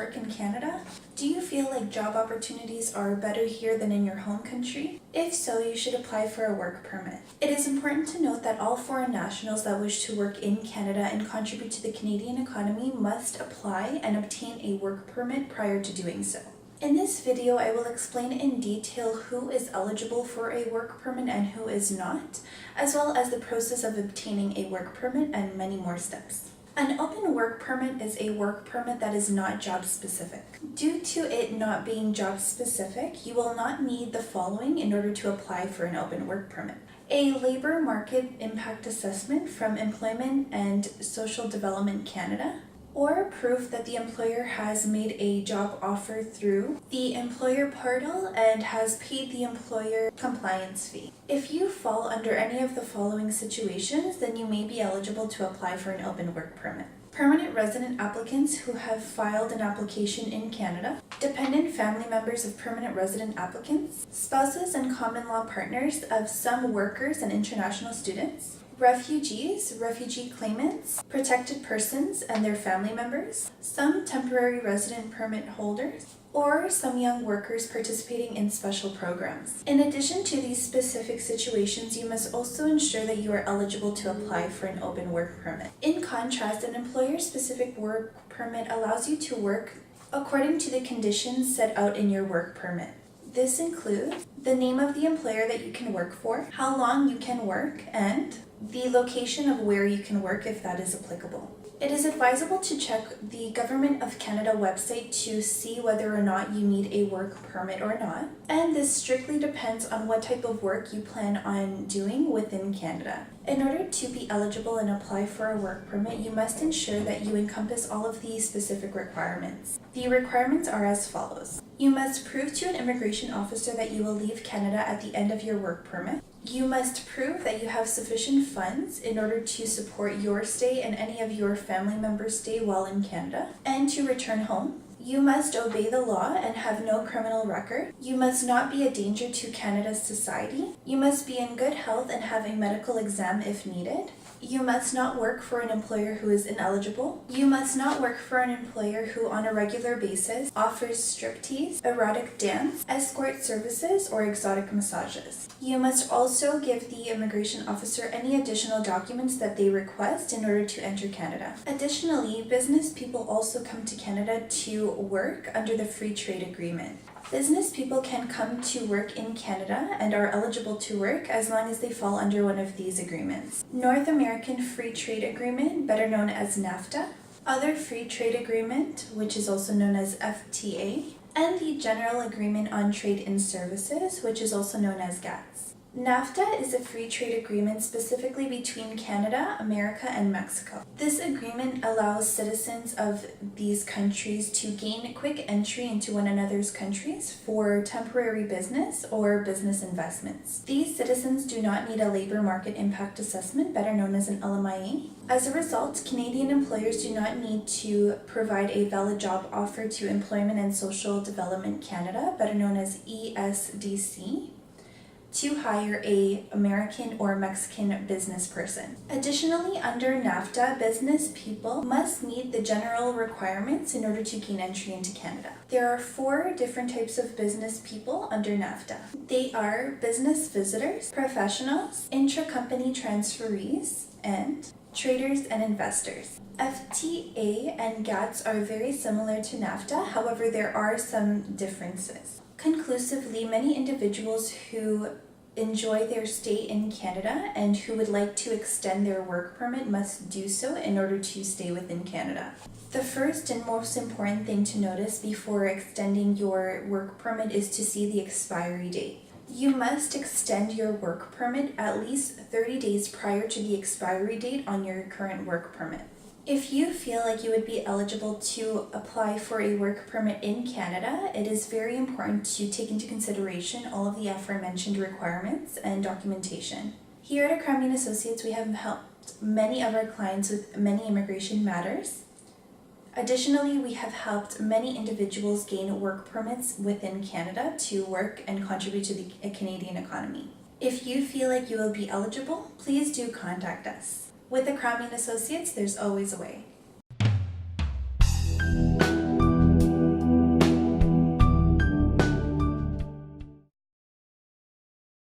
work in Canada? Do you feel like job opportunities are better here than in your home country? If so, you should apply for a work permit. It is important to note that all foreign nationals that wish to work in Canada and contribute to the Canadian economy must apply and obtain a work permit prior to doing so. In this video, I will explain in detail who is eligible for a work permit and who is not, as well as the process of obtaining a work permit and many more steps. An open work permit is a work permit that is not job specific. Due to it not being job specific, you will not need the following in order to apply for an open work permit: a labor market impact assessment from Employment and Social Development Canada, or proof that the employer has made a job offer through the employer portal and has paid the employer compliance fee. If you fall under any of the following situations, then you may be eligible to apply for an open work permit. Permanent resident applicants who have filed an application in Canada, dependent family members of permanent resident applicants, spouses and common law partners of some workers and international students, refugees, refugee claimants, protected persons and their family members, some temporary resident permit holders, or some young workers participating in special programs. In addition to these specific situations, you must also ensure that you are eligible to apply for an open work permit. In contrast, an employer-specific work permit allows you to work according to the conditions set out in your work permit. This includes the name of the employer that you can work for, how long you can work, and the location of where you can work if that is applicable. It is advisable to check the Government of Canada website to see whether or not you need a work permit or not, and this strictly depends on what type of work you plan on doing within Canada. In order to be eligible and apply for a work permit, you must ensure that you encompass all of these specific requirements. The requirements are as follows. You must prove to an immigration officer that you will leave Canada at the end of your work permit. You must prove that you have sufficient funds in order to support your stay and any of your family members' stay while in Canada, and to return home. You must obey the law and have no criminal record. You must not be a danger to Canada's society. You must be in good health and have a medical exam if needed. You must not work for an employer who is ineligible. You must not work for an employer who on a regular basis offers striptease, erotic dance, escort services, or exotic massages. You must also give the immigration officer any additional documents that they request in order to enter Canada. Additionally, business people also come to Canada to work under the Free Trade Agreement. Business people can come to work in Canada and are eligible to work as long as they fall under one of these agreements: North American Free Trade Agreement, better known as NAFTA, Other Free Trade Agreement, which is also known as FTA, and the General Agreement on Trade in Services, which is also known as GATS. NAFTA is a free trade agreement specifically between Canada, America, and Mexico. This agreement allows citizens of these countries to gain quick entry into one another's countries for temporary business or business investments. These citizens do not need a labor market impact assessment, better known as an LMIA. As a result, Canadian employers do not need to provide a valid job offer to Employment and Social Development Canada, better known as ESDC, to hire a American or Mexican business person. Additionally, under NAFTA, business people must meet the general requirements in order to gain entry into Canada. There are 4 different types of business people under NAFTA. They are business visitors, professionals, intra-company transferees, and traders and investors. FTA and GATS are very similar to NAFTA, however, there are some differences. Conclusively, many individuals who enjoy their stay in Canada and who would like to extend their work permit must do so in order to stay within Canada. The first and most important thing to notice before extending your work permit is to see the expiry date. You must extend your work permit at least 30 days prior to the expiry date on your current work permit. If you feel like you would be eligible to apply for a work permit in Canada, it is very important to take into consideration all of the aforementioned requirements and documentation. Here at Akrami and Associates, we have helped many of our clients with many immigration matters. Additionally, we have helped many individuals gain work permits within Canada to work and contribute to the Canadian economy. If you feel like you will be eligible, please do contact us. With Akrami and Associates, there's always a way.